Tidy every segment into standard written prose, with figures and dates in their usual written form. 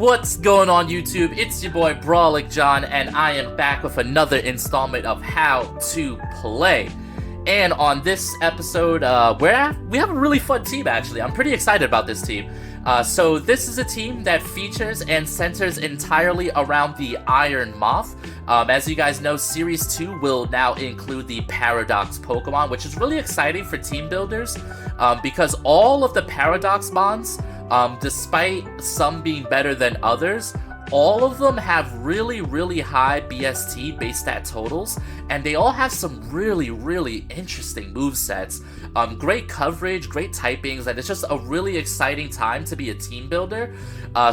What's going on YouTube? It's your boy Brawlic John, and I am back with another installment of How to Play. And on this episode, we have a really fun team actually. I'm pretty excited about this team. So this is a team that features and centers entirely around the Iron Moth. As you guys know, Series 2 will now include the Paradox Pokemon, which is really exciting for team builders because all of the Paradox Mons, despite some being better than others, all of them have really high BST base stat totals, and they all have some really interesting movesets. Great coverage, great typings, and it's just a really exciting time to be a team builder.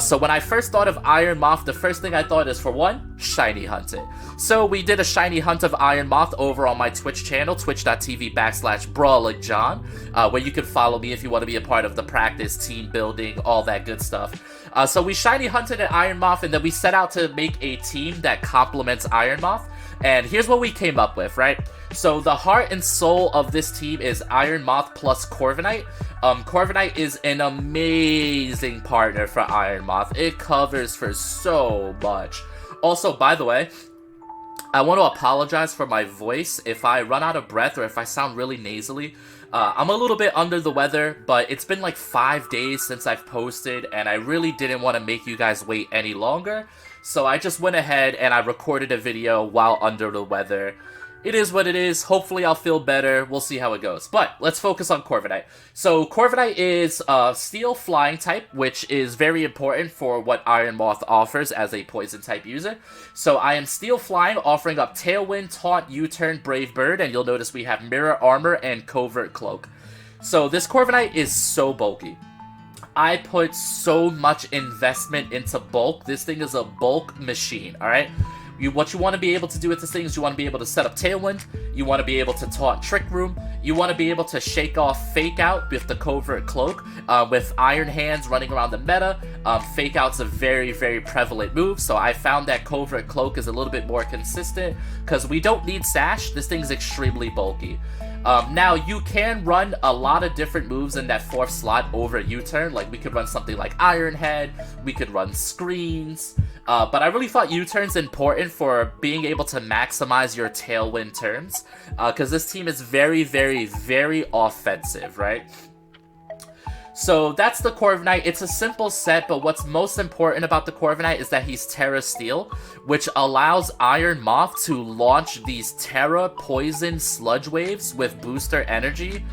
So when I first thought of Iron Moth, the first thing I thought is, for one, shiny hunt it. So we did a shiny hunt of Iron Moth over on my Twitch channel, twitch.tv/BrawlicJohn, where you can follow me if you want to be a part of the practice, team building, all that good stuff. So we shiny hunted an Iron Moth, and then we set out to make a team that complements Iron Moth. And here's what we came up with, right? So the heart and soul of this team is Iron Moth plus Corviknight. Corviknight is an amazing partner for Iron Moth. It covers for so much. Also, by the way, I want to apologize for my voice if I run out of breath or if I sound really nasally. I'm a little bit under the weather, but it's been like 5 days since I've posted, and I really didn't want to make you guys wait any longer. So I just went ahead and I recorded a video while under the weather. It is what it is. Hopefully I'll feel better. We'll see how it goes. But let's focus on Corviknight. So Corviknight is a Steel Flying type, which is very important for what Iron Moth offers as a Poison type user. So I am Steel Flying, offering up Tailwind, Taunt, U-Turn, Brave Bird, and you'll notice we have Mirror Armor and Covert Cloak. So this Corviknight is so bulky. I put so much investment into bulk. This thing is a bulk machine, alright? What you want to be able to do with this thing is you want to be able to set up Tailwind, you want to be able to taunt Trick Room, you want to be able to shake off Fake Out with the Covert Cloak. With Iron Hands running around the meta, Fake Out's a very prevalent move, so I found that Covert Cloak is a little bit more consistent, because we don't need Sash. This thing's extremely bulky. Now, you can run a lot of different moves in that 4th slot over U-Turn. Like, we could run something like Iron Head, we could run Screens, but I really thought U-Turn's important for being able to maximize your Tailwind turns, because this team is very offensive, right? So that's the Corviknight. It's a simple set, but what's most important about the Corviknight is that he's Terra Steel, which allows Iron Moth to launch these Terra Poison Sludge Waves with booster energy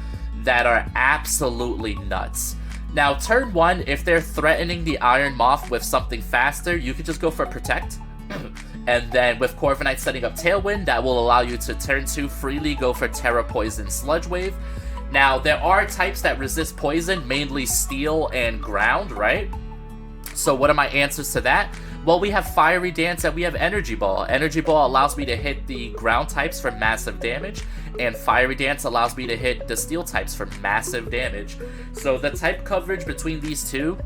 that are absolutely nuts. Now, turn 1, if they're threatening the Iron Moth with something faster, you could just go for Protect. And then with Corviknight setting up Tailwind, that will allow you to turn 2 freely go for Terra Poison Sludge Wave. Now, there are types that resist poison, mainly steel and ground, right? So what are my answers to that? Well, we have Fiery Dance and we have Energy Ball. Energy Ball allows me to hit the ground types for massive damage, and Fiery Dance allows me to hit the steel types for massive damage. So the type coverage between these two...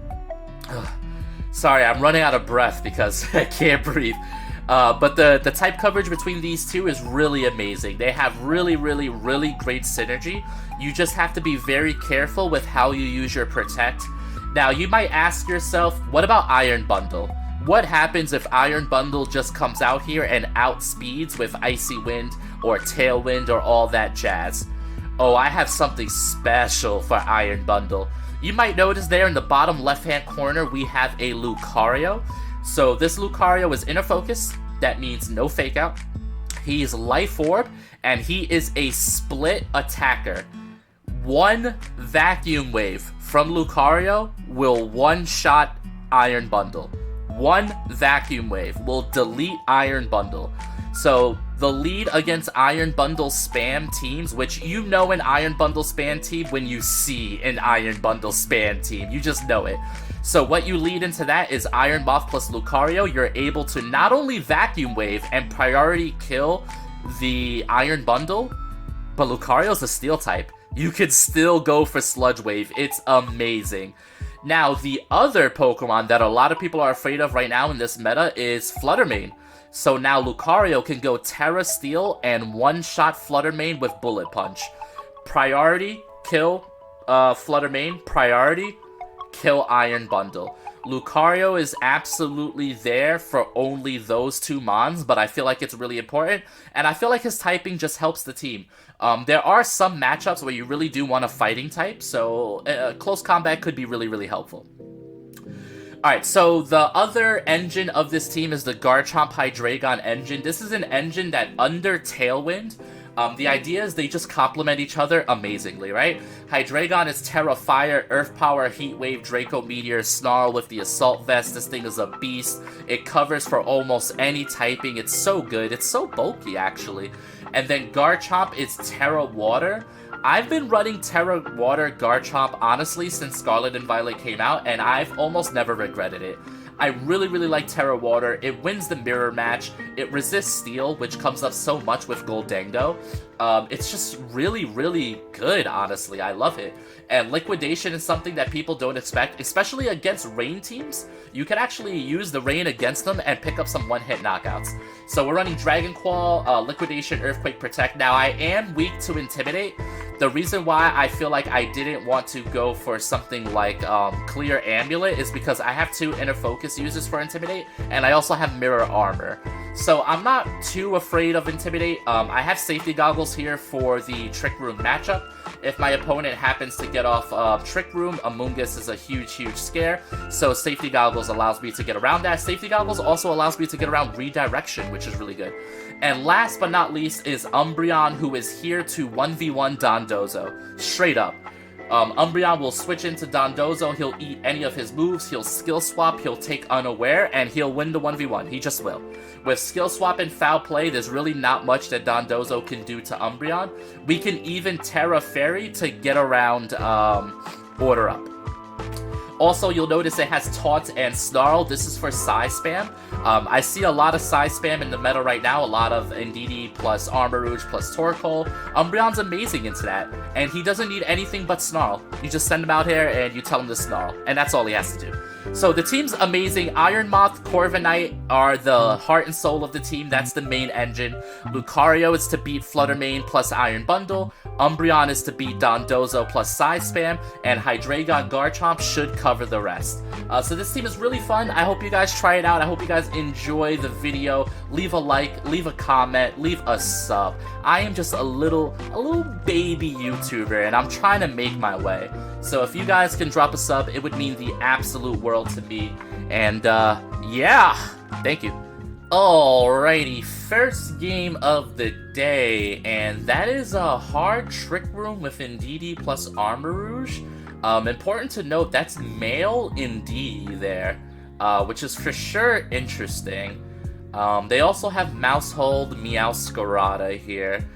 Sorry, I'm running out of breath because I can't breathe. But the type coverage between these two is really amazing. They have really great synergy. You just have to be very careful with how you use your Protect. Now, you might ask yourself, what about Iron Bundle? What happens if Iron Bundle just comes out here and outspeeds with Icy Wind or Tailwind or all that jazz? Oh, I have something special for Iron Bundle. You might notice there in the bottom left-hand corner, we have a Lucario. So this Lucario is Inner Focus. That means no Fake Out. He's Life Orb, and he is a split attacker. One Vacuum Wave from Lucario will one-shot Iron Bundle. One Vacuum Wave will delete Iron Bundle. So the lead against Iron Bundle spam teams, which you know an Iron Bundle spam team when you see an Iron Bundle spam team. You just know it. So what you lead into that is Iron Moth plus Lucario. You're able to not only Vacuum Wave and priority kill the Iron Bundle, but Lucario's a Steel type. You could still go for Sludge Wave. It's amazing. Now, the other Pokemon that a lot of people are afraid of right now in this meta is Fluttermane. So now Lucario can go Terra Steel and one-shot Fluttermane with Bullet Punch. Priority, kill Fluttermane. Priority, kill Iron Bundle. Lucario is absolutely there for only those two mons, but I feel like it's really important, and I feel like his typing just helps the team. There are some matchups where you really do want a fighting type, so close combat could be really, really helpful. Alright, so the other engine of this team is the Garchomp Hydreigon engine. This is an engine that under Tailwind, the idea is they just complement each other amazingly, right? Hydreigon is Terra Fire, Earth Power, Heat Wave, Draco Meteor, Snarl with the Assault Vest. This thing is a beast. It covers for almost any typing. It's so good. It's so bulky, actually. And then Garchomp is Terra Water. I've been running Terra Water Garchomp, honestly, since Scarlet and Violet came out, and I've almost never regretted it. I really, really like Terra Water. It wins the mirror match. It resists Steel, which comes up so much with Goldengo. It's just really, really good, honestly. I love it. And Liquidation is something that people don't expect, especially against Rain teams. You can actually use the Rain against them and pick up some one-hit knockouts. So we're running Dragon Claw, Liquidation, Earthquake, Protect. Now, I am weak to Intimidate. The reason why I feel like I didn't want to go for something like Clear Amulet is because I have 2 Inner Focus uses for Intimidate, and I also have Mirror Armor. So I'm not too afraid of Intimidate. I have Safety Goggles here for the Trick Room matchup. If my opponent happens to get off Trick Room, Amoonguss is a huge, huge scare. So Safety Goggles allows me to get around that. Safety Goggles also allows me to get around Redirection, which is really good. And last but not least is Umbreon, who is here to 1v1 Dondozo. Straight up. Umbreon will switch into Dondozo, he'll eat any of his moves, he'll skill swap, he'll take Unaware, and he'll win the 1v1. He just will. With skill swap and foul play, there's really not much that Dondozo can do to Umbreon. We can even Terra Fairy to get around Order Up. Also, you'll notice it has Taunt and Snarl. This is for Psy Spam. I see a lot of Psy Spam in the meta right now. A lot of Indeedee plus Armor Rouge plus Torkoal. Umbreon's amazing into that. And he doesn't need anything but Snarl. You just send him out here and you tell him to Snarl. And that's all he has to do. So the team's amazing. Iron Moth, Corviknight are the heart and soul of the team. That's the main engine. Lucario is to beat Fluttermane plus Iron Bundle. Umbreon is to beat Dondozo plus Psy Spam. And Hydreigon Garchomp should cover the rest. So this team is really fun. I hope you guys try it out. I hope you guys enjoy the video. Leave a like, leave a comment, leave a sub. I am just a little baby YouTuber, and I'm trying to make my way. So if you guys can drop a sub, it would mean the absolute world to me. And yeah, thank you. Alrighty, first game of the day, and that is a hard Trick Room with Indeedee plus Armor Rouge. Important to note, that's male Indeedee there, which is for sure interesting. They also have Mousehold, Meowscarada here.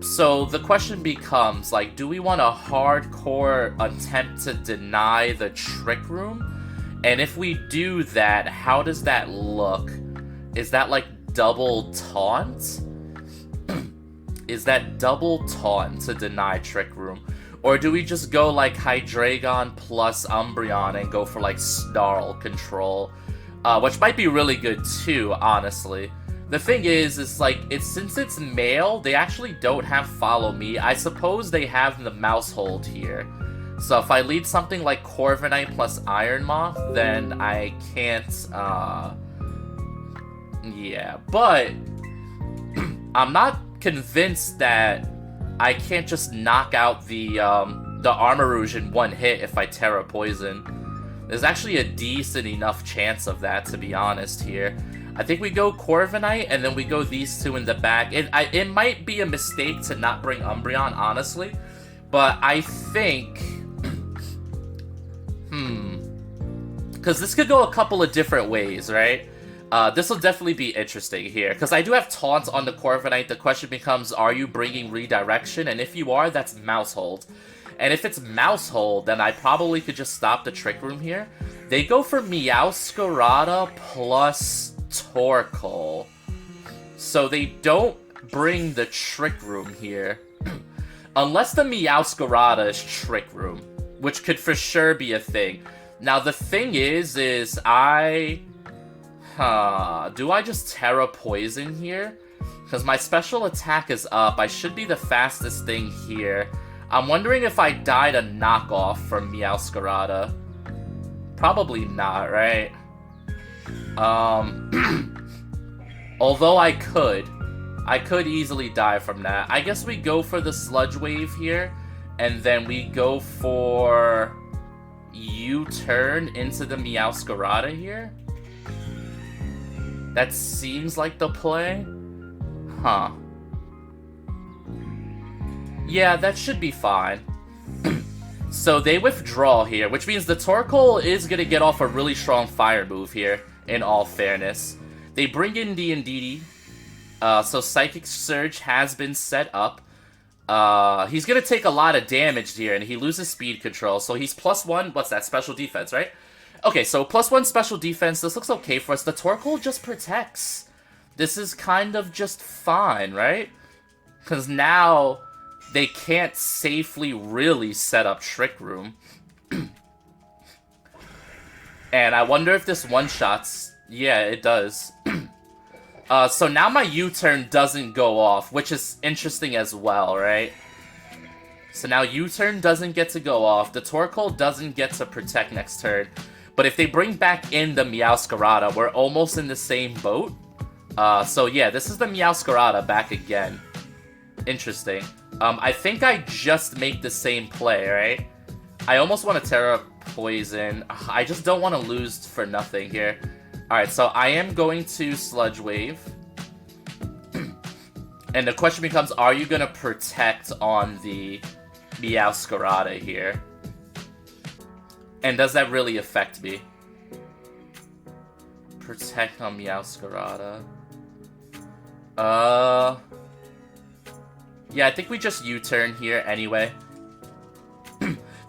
So the question becomes, like, do we want a hardcore attempt to deny the Trick Room? And if we do that, how does that look? Is that like double taunt? Is that double taunt to deny Trick Room? Or do we just go like Hydreigon plus Umbreon and go for like Snarl control? Which might be really good too, honestly. The thing is like, since it's male, they actually don't have Follow Me. I suppose they have the Mousehold here. So if I lead something like Corviknight plus Iron Moth, then I can't, yeah. But I'm not convinced that I can't just knock out the Armor Rouge in one hit if I Terra Poison. There's actually a decent enough chance of that, to be honest here. I think we go Corviknight, and then we go these two in the back. It might be a mistake to not bring Umbreon, honestly. But I think... because this could go a couple of different ways, right? This will definitely be interesting here, because I do have Taunt on the Corviknight. The question becomes, are you bringing Redirection? And if you are, that's Mousehold. And if it's Mousehold, then I probably could just stop the Trick Room here. They go for Meowscarada plus Torkoal. So they don't bring the Trick Room here. Unless the Meowscarada is Trick Room, which could for sure be a thing. Now the thing is do I just Terra Poison here? Because my special attack is up. I should be the fastest thing here. I'm wondering if I died a knockoff from Meowscarada. Probably not, right? Although I could easily die from that. I guess we go for the Sludge Wave here, and then we go for U-turn into the Meowscarada here. That seems like the play. Huh. Yeah, that should be fine. So they withdraw here, which means the Torkoal is going to get off a really strong fire move here, in all fairness. They bring in the Indeedee. So Psychic Surge has been set up. He's going to take a lot of damage here, and he loses speed control. So he's +1, what's that, special defense, right? Okay, so +1 special defense. This looks okay for us. The Torkoal just protects. This is kind of just fine, right? Because now they can't safely really set up Trick Room. And I wonder if this one-shots. Yeah, it does. So now my U-turn doesn't go off, which is interesting as well, right? So now U-turn doesn't get to go off. The Torkoal doesn't get to protect next turn. But if they bring back in the Meowscarada, we're almost in the same boat. So yeah, this is the Meowscarada back again. Interesting. I think I just make the same play, right? I almost want to Terra Poison. I just don't want to lose for nothing here. Alright, so I am going to Sludge Wave. And the question becomes, are you going to protect on the Meowscarada here? And does that really affect me? Protect on Meowscarada. Yeah, I think we just U-turn here anyway.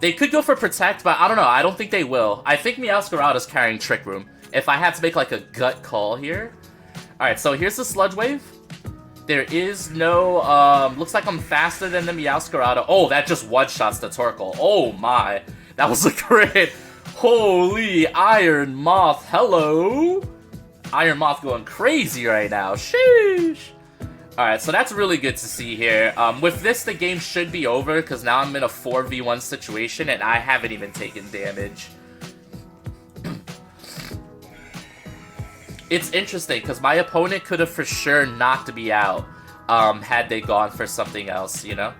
They could go for Protect, but I don't know. I don't think they will. I think Meowscarada's carrying Trick Room. If I had to make like a gut call here. Alright, so here's the Sludge Wave. There is no, looks like I'm faster than the Meowscarada. Oh, that just one-shots the Torkoal. Oh my. That was a crit. Holy Iron Moth. Hello. Iron Moth going crazy right now. Sheesh. Alright, so that's really good to see here. With this, the game should be over, because now I'm in a 4v1 situation, and I haven't even taken damage. It's interesting, because my opponent could have for sure knocked me out, had they gone for something else, you know?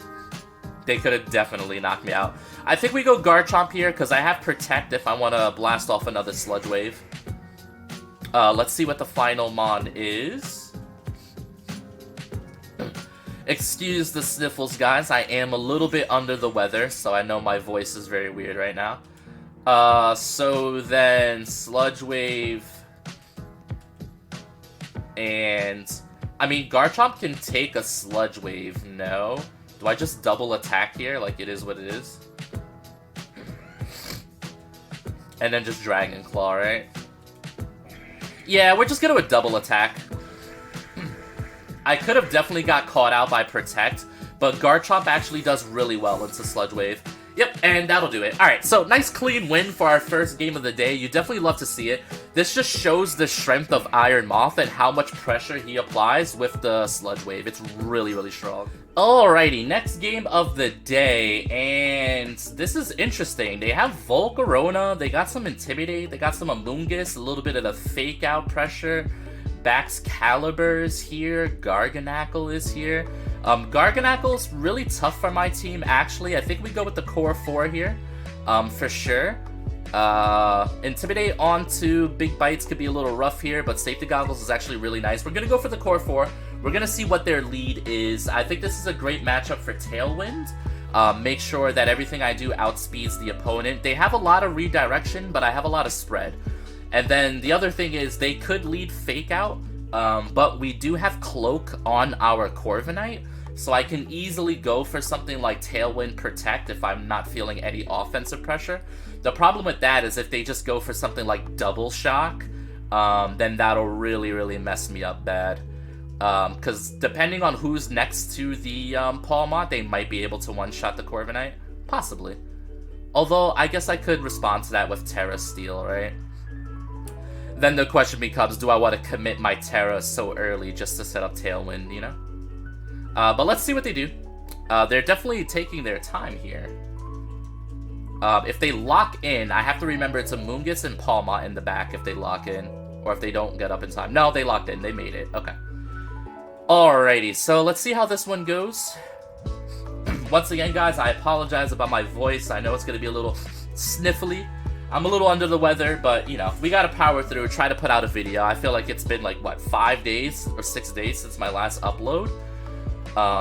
They could have definitely knocked me out. I think we go Garchomp here, because I have Protect if I want to blast off another Sludge Wave. Let's see what the final mon is. Excuse the sniffles, guys. I am a little bit under the weather, so I know my voice is very weird right now. So then Sludge Wave. And, I mean, Garchomp can take a Sludge Wave, no? Do I just double attack here, like it is what it is? And then just Dragon Claw, right? Yeah, we're just gonna do a double attack. I could have definitely got caught out by Protect, but Garchomp actually does really well into Sludge Wave. Yep, and that'll do it. Alright, so nice clean win for our first game of the day. You definitely love to see it. This just shows the strength of Iron Moth and how much pressure he applies with the Sludge Wave. It's really, really strong. Alrighty, next game of the day, and this is interesting. They have Volcarona, they got some Intimidate, they got some Amoonguss, a little bit of the fake out pressure. Baxcalibur is here, Garganacl is here. Garganacl's really tough for my team, actually. I think we go with the Core 4 here, for sure. Intimidate onto Big Bites could be a little rough here, but Safety Goggles is actually really nice. We're gonna go for the Core 4. We're gonna see what their lead is. I think this is a great matchup for Tailwind. Make sure that everything I do outspeeds the opponent. They have a lot of redirection, but I have a lot of spread. And then the other thing is they could lead Fake Out, but we do have Cloak on our Corviknight, so I can easily go for something like Tailwind Protect if I'm not feeling any offensive pressure. The problem with that is if they just go for something like Double Shock, then that'll really, really mess me up bad. Because depending on who's next to the Pawmot, they might be able to one-shot the Corviknight. Possibly. Although, I guess I could respond to that with Terra Steel, right? Then the question becomes, do I want to commit my Terra so early just to set up Tailwind, you know? But let's see what they do. They're definitely taking their time here. If they lock in, I have to remember it's Amoonguss and Palma in the back if they lock in. Or if they don't get up in time. No, they locked in. They made it. Okay. Alrighty, so let's see how this one goes. Once again, guys, I apologize about my voice. I know it's going to be a little sniffly. I'm a little under the weather, but, you know, we got to power through, try to put out a video. I feel like it's been, like, what, 5 days or 6 days since my last upload.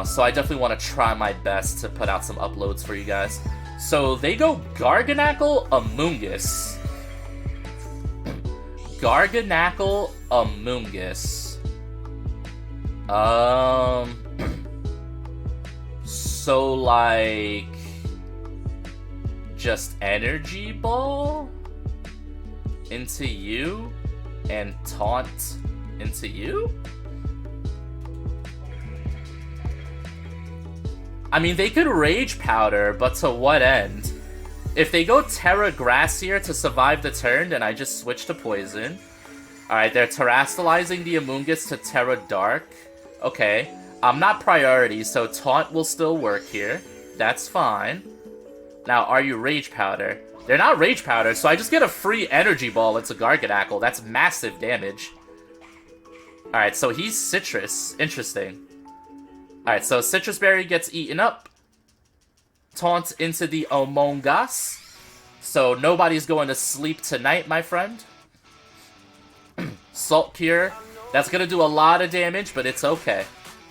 So I definitely want to try my best to put out some uploads for you guys. So they go Garganackle, Amoonguss. Garganackle, Amoonguss. So, like, just Energy Ball into you and Taunt into you? I mean, they could Rage Powder, but to what end? If they go Terra Gracier to survive the turn, then I just switch to Poison. Alright, they're Terastallizing the Amoonguss to Terra Dark. Okay. I'm not priority, so Taunt will still work here. That's fine. Now, are you Rage Powder? They're not Rage Powder, so I just get a free Energy Ball into Garganackle. That's massive damage. Alright, so he's Citrus. Interesting. Alright, so Citrus Berry gets eaten up. Taunt into the Amoonguss. So nobody's going to sleep tonight, my friend. Salt Cure. That's going to do a lot of damage, but it's okay.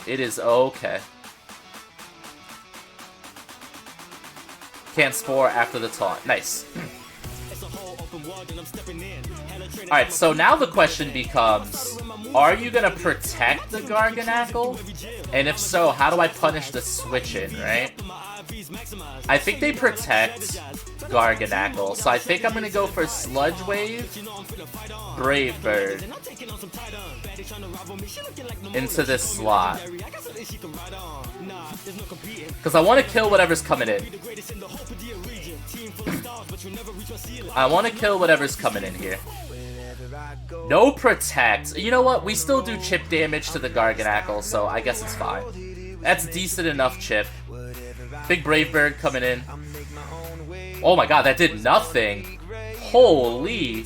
It is okay. Can't Spore after the taunt. Nice. Alright, so now the question becomes, are you going to protect the Garganackle? And if so, how do I punish the switch in, right? I think they protect Garganackle, so I think I'm going to go for Sludge Wave, Brave Bird into this slot. Because I want to kill whatever's coming in. I want to kill whatever's coming in here. No protect. You know what? We still do chip damage to the Garganackle, so I guess it's fine. That's decent enough chip. Big Brave Bird coming in. Oh my god, that did nothing. Holy.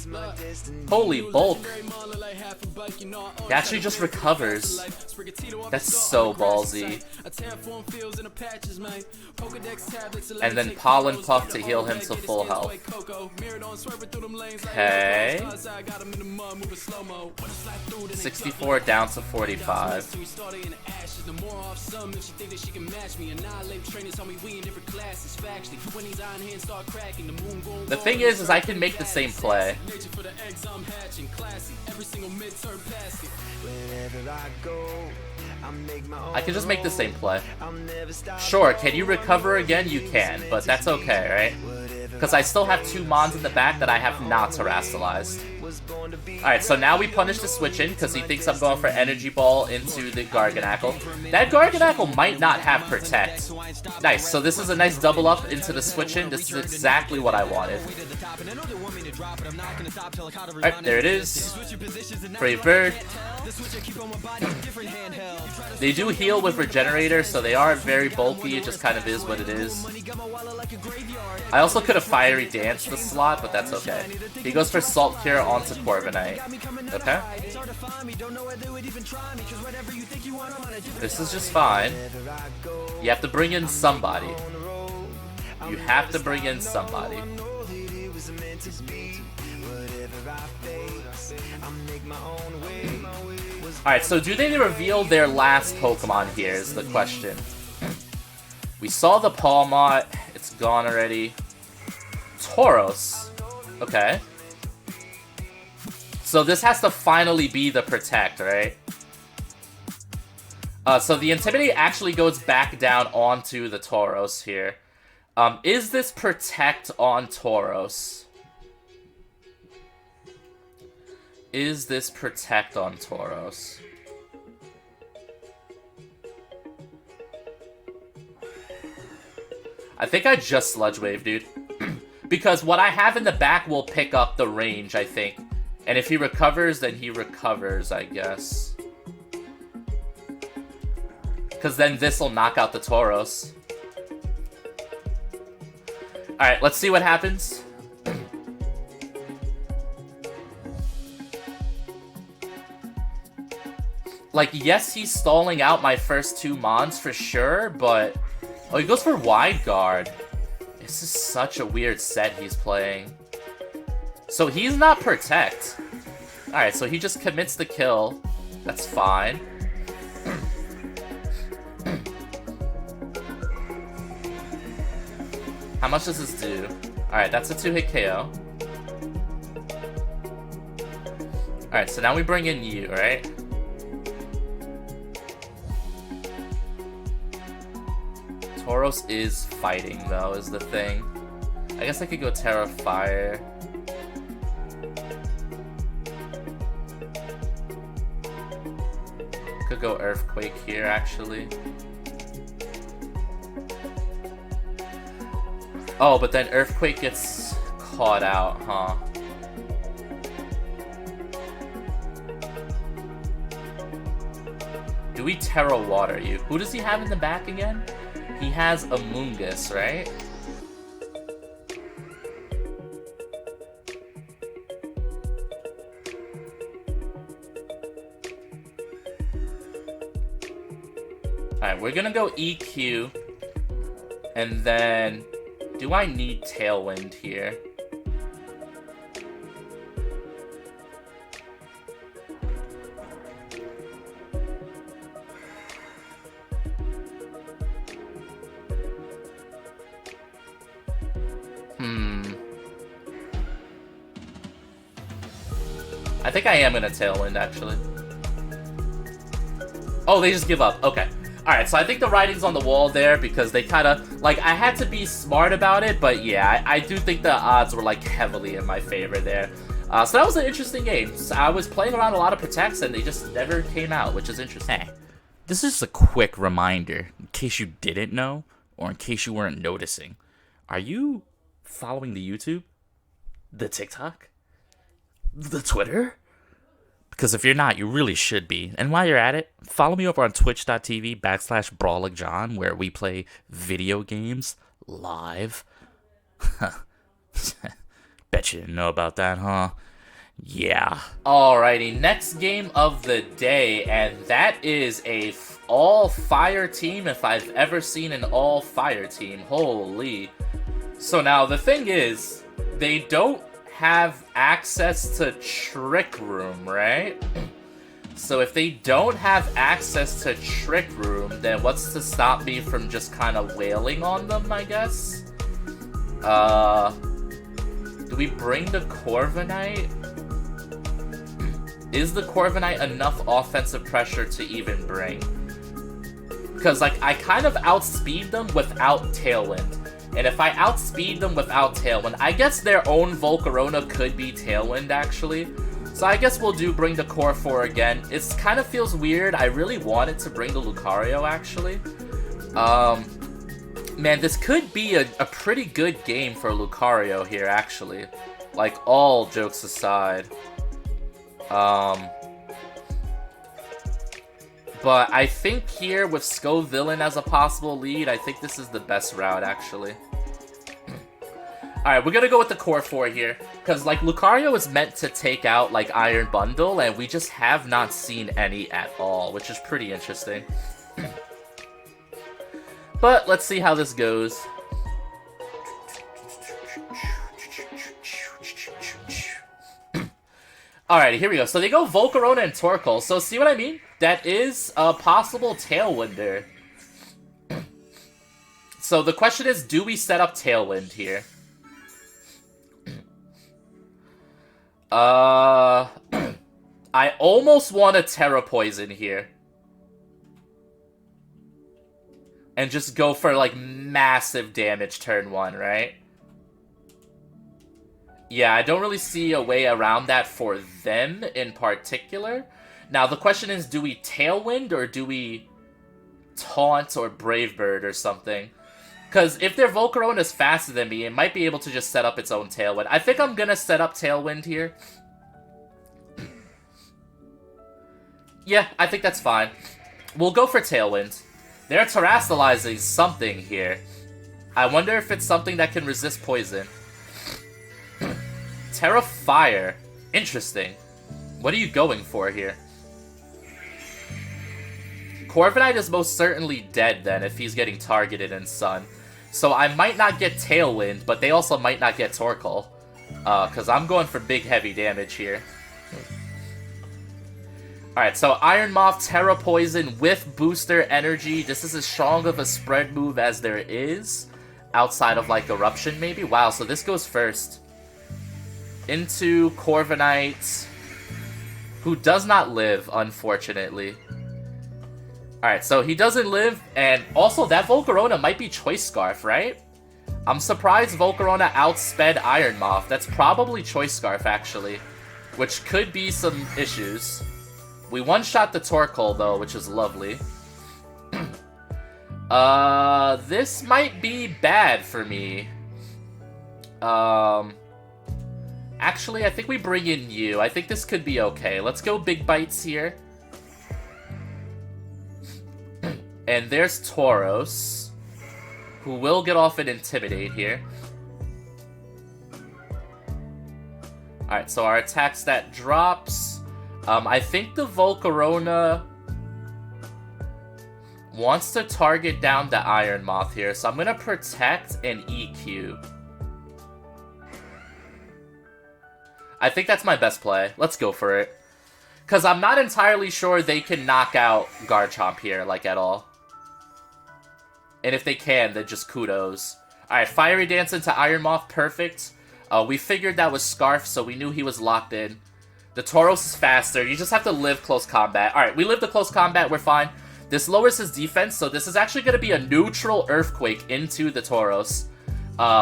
Holy bulk. He actually just recovers. That's so ballsy. And then Pollen Puff to heal him to full health. Okay. 64 down to 45. The thing is I can make the same play. I can just make the same play. Sure, can you recover again? You can, but that's okay, right? Because I still have 2 Mons in the back that I have not terastallized. Alright, so now we punish the switch in because he thinks I'm going for Energy Ball into the Garganackle. That Garganackle might not have Protect. Nice, so this is a nice double up into the switch in. This is exactly what I wanted. Alright, there it is. Brave Bird. They do heal with Regenerator, so they aren't very bulky. It just kind of is what it is. I also could have Fiery Danced the slot, but that's okay. He goes for Salt Cure onto Corviknight. Okay. This is just fine. You have to bring in somebody. You have to bring in somebody. Alright, so do they reveal their last Pokemon here is the question. We saw the Palmot. It's gone already. Tauros. Okay. So this has to finally be the Protect, right? So the Intimidate actually goes back down onto the Tauros here. Is this Protect on Tauros? Is this Protect on Tauros? I think I just Sludge Wave, dude. Because what I have in the back will pick up the range, I think. And if he recovers, then he recovers, I guess. Because then this will knock out the Tauros. Alright, let's see what happens. Like, yes, he's stalling out my first 2 mons for sure, but... Oh, he goes for wide guard. This is such a weird set he's playing. So he's not protect. Alright, so he just commits the kill. That's fine. How much does this do? Alright, that's a 2-hit KO. Alright, so now we bring in you, right? Tauros is fighting, though, is the thing. I guess I could go Terra Fire. Could go Earthquake here, actually. Oh, but then Earthquake gets caught out, huh? Do we Terra Water you? Who does he have in the back again? He has Amoonguss, right? Alright, we're gonna go EQ. And then... Do I need Tailwind here? I think I am gonna Tailwind, actually. Oh, they just give up. Okay. Alright, so I think the writing's on the wall there because they kind of... Like, I had to be smart about it, but yeah, I do think the odds were, like, heavily in my favor there. So that was an interesting game. So I was playing around a lot of protects, and they just never came out, which is interesting. Hey, this is just a quick reminder, in case you didn't know, or in case you weren't noticing. Are you following the YouTube? The TikTok? The Twitter? Because if you're not, you really should be. And while you're at it, follow me over on twitch.tv/BrawlingJohn, where we play video games live. Bet you didn't know about that, huh? Yeah. Alrighty, next game of the day, and that is a all-fire team if I've ever seen an all-fire team. Holy. So now, the thing is, they don't have access to Trick Room, right? So if they don't have access to Trick Room, then what's to stop me from just kind of wailing on them, I guess? Do we bring the Corviknight? Is the Corviknight enough offensive pressure to even bring? Because, like, I kind of outspeed them without Tailwind. And if I outspeed them without Tailwind, I guess their own Volcarona could be Tailwind, actually. So I guess we'll bring the Core 4 again. It kind of feels weird. I really wanted to bring the Lucario, actually. Man, this could be a pretty good game for Lucario here, actually. Like, all jokes aside. But I think here, with Scovillain as a possible lead, I think this is the best route, actually. Alright, we're gonna go with the Core 4 here. Because, like, Lucario is meant to take out, like, Iron Bundle, and we just have not seen any at all, which is pretty interesting. But, let's see how this goes. Alrighty, here we go. So they go Volcarona and Torkoal. So see what I mean? That is a possible Tailwinder. So the question is, do we set up Tailwind here? I almost want a Terra Poison here. And just go for, like, massive damage turn 1, right? Yeah, I don't really see a way around that for them in particular. Now, the question is, do we Tailwind or do we Taunt or Brave Bird or something? Because if their Volcarona is faster than me, it might be able to just set up its own Tailwind. I think I'm going to set up Tailwind here. Yeah, I think that's fine. We'll go for Tailwind. They're terastallizing something here. I wonder if it's something that can resist poison. Terra Fire. Interesting. What are you going for here? Corviknight is most certainly dead then if he's getting targeted in Sun. So I might not get Tailwind, but they also might not get Torkoal. Because I'm going for big heavy damage here. Alright, so Iron Moth, Terra Poison with Booster Energy. This is as strong of a spread move as there is. Outside of, like, Eruption, maybe? Wow, so this goes first. Into Corviknight, who does not live, unfortunately. Alright, so he doesn't live, and also that Volcarona might be Choice Scarf, right? I'm surprised Volcarona outsped Iron Moth. That's probably Choice Scarf, actually. Which could be some issues. We one-shot the Torkoal, though, which is lovely. This might be bad for me. Actually, I think we bring in you. I think this could be okay. Let's go Big Bites here. And there's Tauros, who will get off and Intimidate here. Alright, so our attack stat drops. I think the Volcarona wants to target down the Iron Moth here, so I'm going to Protect and EQ. I think that's my best play. Let's go for it. Because I'm not entirely sure they can knock out Garchomp here, like, at all. And if they can, then just kudos. Alright, Fiery Dance into Iron Moth, perfect. We figured that was Scarf, so we knew he was locked in. The Tauros is faster. You just have to live close combat. Alright, we lived the close combat, we're fine. This lowers his defense, so this is actually going to be a neutral Earthquake into the Tauros.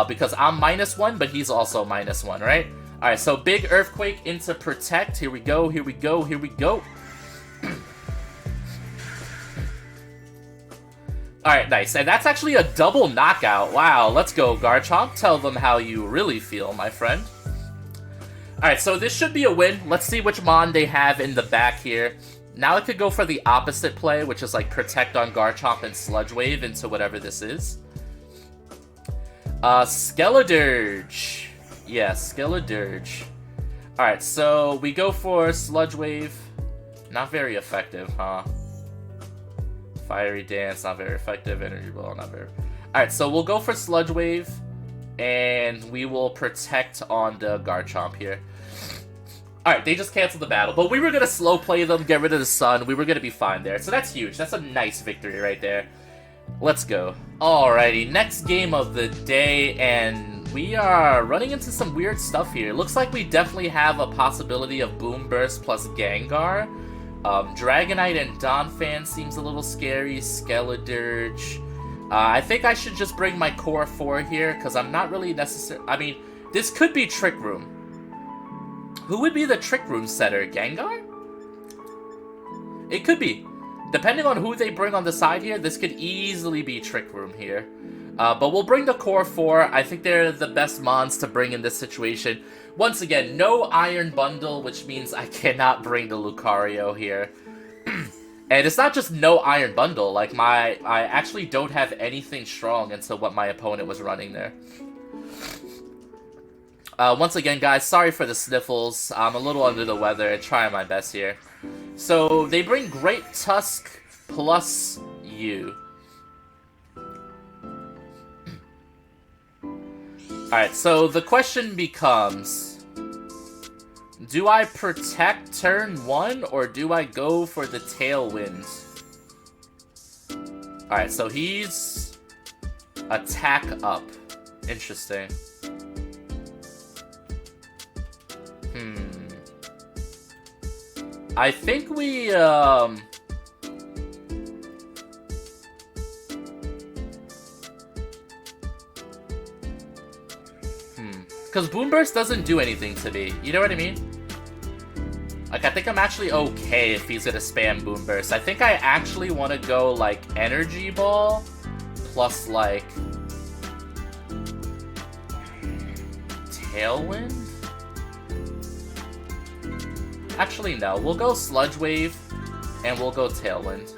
Because I'm -1, but he's also -1, right? Alright, so big Earthquake into Protect. Here we go, here we go, here we go. Alright, nice. And that's actually a double knockout. Wow, let's go, Garchomp. Tell them how you really feel, my friend. Alright, so this should be a win. Let's see which Mon they have in the back here. Now I could go for the opposite play, which is like Protect on Garchomp and Sludge Wave into whatever this is. Skeledirge. Yeah, Skeledirge. Alright, so we go for Sludge Wave. Not very effective, huh? Fiery Dance, not very effective. Energy Ball, not very... Alright, so we'll go for Sludge Wave. And we will Protect on the Garchomp here. Alright, they just canceled the battle. But we were going to slow play them, get rid of the Sun. We were going to be fine there. So that's huge. That's a nice victory right there. Let's go. Alrighty, next game of the day. And we are running into some weird stuff here. It looks like we definitely have a possibility of Boom Burst plus Gengar. Dragonite and Donphan seems a little scary. Skeledirge. I think I should just bring my core 4 here, because I'm not really necessary. I mean, this could be Trick Room. Who would be the Trick Room setter? Gengar? It could be. Depending on who they bring on the side here, this could easily be Trick Room here. But we'll bring the core 4. I think they're the best mons to bring in this situation. Once again, no Iron Bundle, which means I cannot bring the Lucario here. And it's not just no Iron Bundle, like I actually don't have anything strong until what my opponent was running there. Once again, guys, sorry for the sniffles. I'm a little under the weather, trying my best here. So, they bring Great Tusk plus you. Alright, so the question becomes... do I Protect turn 1, or do I go for the Tailwind? Alright, so he's... attack up. Interesting. I think we, because Boom Burst doesn't do anything to me. You know what I mean? Like, I think I'm actually okay if he's gonna spam Boom Burst. I think I actually want to go, like, Energy Ball plus, like, Tailwind? Actually, no. We'll go Sludge Wave, and we'll go Tailwind.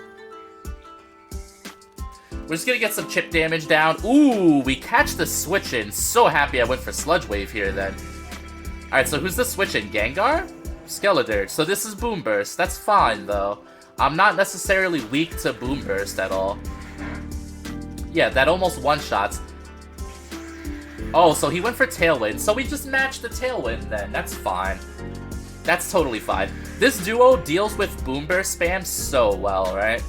We're just gonna get some chip damage down. Ooh, we catch the switch in. So happy I went for Sludge Wave here then. Alright, so who's the switch in? Gengar? Skeledirge. So this is Boom Burst. That's fine, though. I'm not necessarily weak to Boom Burst at all. Yeah, that almost one-shots. Oh, so he went for Tailwind. So we just matched the Tailwind then. That's fine. That's totally fine. This duo deals with Boom Burst spam so well, right?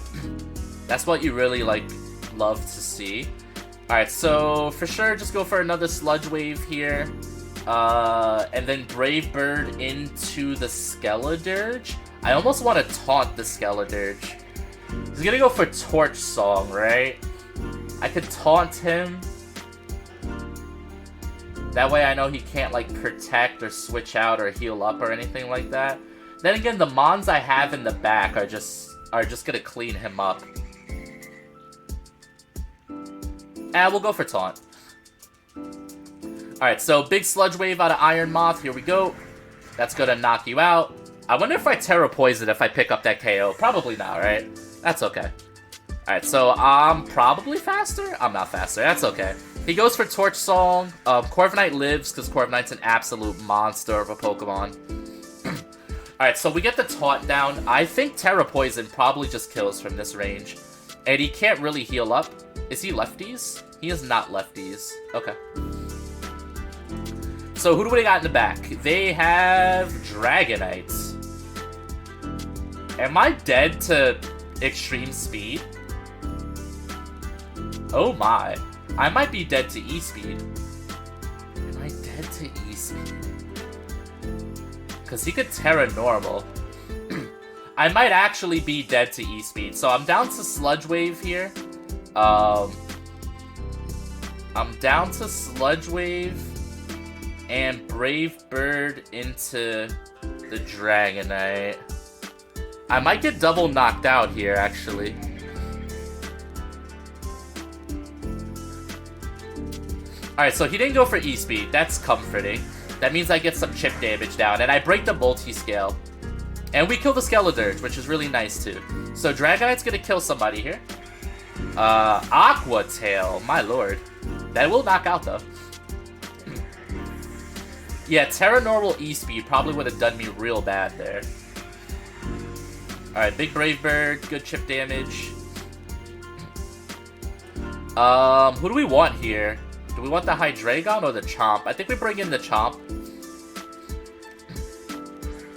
That's what you really, like, love to see. Alright, so for sure, just go for another Sludge Wave here. And then Brave Bird into the Skeledirge. I almost want to taunt the Skeledirge. He's gonna go for Torch Song, right? I could taunt him. That way I know he can't, like, protect or switch out or heal up or anything like that. Then again, the Mons I have in the back are just gonna clean him up. And we'll go for taunt. Alright, so big Sludge Wave out of Iron Moth. Here we go. That's gonna knock you out. I wonder if I Terra Poison if I pick up that KO. Probably not, right? That's okay. Alright, so I'm probably faster? I'm not faster. That's okay. He goes for Torch Song. Corviknight lives because Corviknight's an absolute monster of a Pokemon. Alright, so we get the taunt down. I think Terra Poison probably just kills from this range. And he can't really heal up. Is he lefties? He is not lefties. Okay. So who do we got in the back? They have Dragonites. Am I dead to extreme speed? Oh my. I might be dead to E-speed. Am I dead to E-speed? Because he could Terra Normal. I might actually be dead to E-speed. So I'm down to Sludge Wave here. I'm down to Sludge Wave and Brave Bird into the Dragonite. I might get double knocked out here, actually. Alright, so he didn't go for E-Speed. That's comforting. That means I get some chip damage down, and I break the multi-scale. And we kill the Skeledirge, which is really nice, too. So Dragonite's gonna kill somebody here. Aqua Tail, my lord. That will knock out, though. Yeah, Terra Normal E-Speed probably would have done me real bad there. Alright, big Brave Bird, good chip damage. Who do we want here? Do we want the Hydreigon or the Chomp? I think we bring in the Chomp.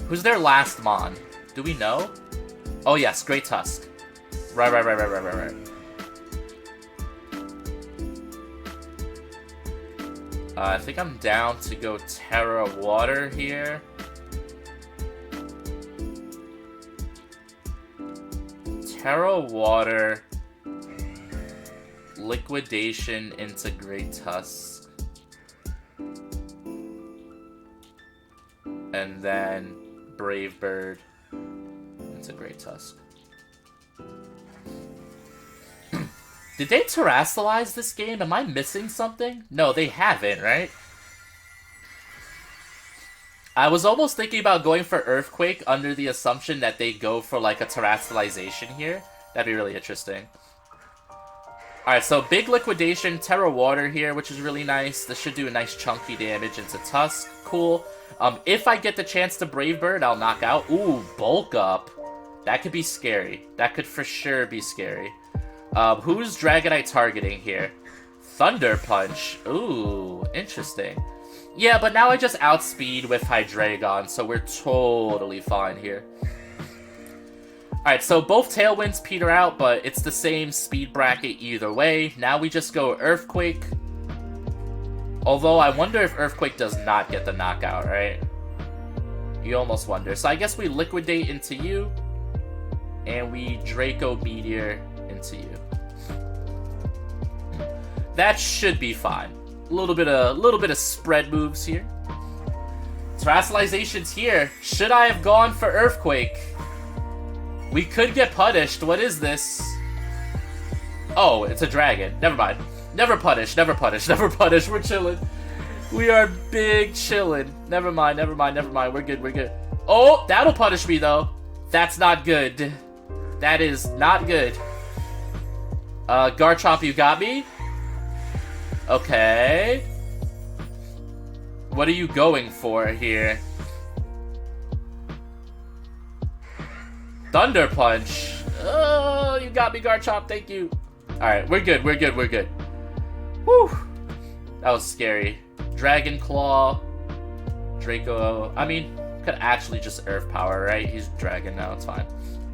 Who's their last Mon? Do we know? Oh yes, Great Tusk. Right. I think I'm down to go Terra Water here. Terra Water, Liquidation into Great Tusk, and then Brave Bird into Great Tusk. Did they terrestrialize this game? Am I missing something? No, they haven't, right? I was almost thinking about going for Earthquake under the assumption that they go for like a terrestrialization here. That'd be really interesting. Alright, so big Liquidation, Terra Water here, which is really nice. This should do a nice chunky damage into Tusk. Cool. If I get the chance to Brave Bird, I'll knock out. Ooh, Bulk Up. That could be scary. That could for sure be scary. Who's Dragonite targeting here? Thunder Punch. Ooh, interesting. Yeah, but now I just outspeed with Hydreigon, so we're totally fine here. Alright, so both Tailwinds peter out, but it's the same speed bracket either way. Now we just go Earthquake. Although I wonder if Earthquake does not get the knockout, right? You almost wonder. So I guess we Liquidate into you, and we Draco Meteor into you. That should be fine. A little bit of spread moves here. Terrestrialization's here. Should I have gone for Earthquake? We could get punished. What is this? Oh, it's a dragon. Never mind. Never punish. Never punish. Never punish. We're chilling. We are big chilling. Never mind. Never mind. Never mind. We're good. We're good. Oh, that'll punish me though. That's not good. That is not good. Garchomp, you got me? Okay. What are you going for here? Thunder Punch. Oh, you got me, Garchomp. Thank you. Alright, we're good. We're good. We're good. Whew. That was scary. Dragon Claw. Draco. I mean, could actually just Earth Power, right? He's Dragon now. It's fine.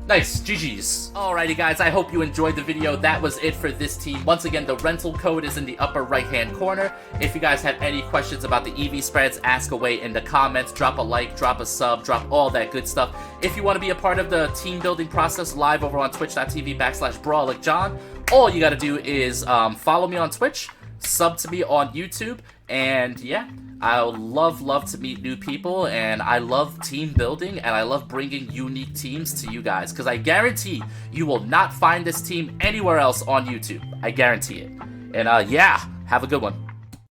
Nice, GG's. Alrighty guys, I hope you enjoyed the video. That was it for this team. Once again, the rental code is in the upper right hand corner. If you guys have any questions about the EV spreads, ask away in the comments. Drop a like, drop a sub, drop all that good stuff. If you want to be a part of the team building process live over on twitch.tv/brawlickjohn, all you gotta do is follow me on Twitch, sub to me on YouTube, and yeah, I love to meet new people, and I love team building, and I love bringing unique teams to you guys, because I guarantee you will not find this team anywhere else on YouTube. I guarantee it. And yeah, have a good one.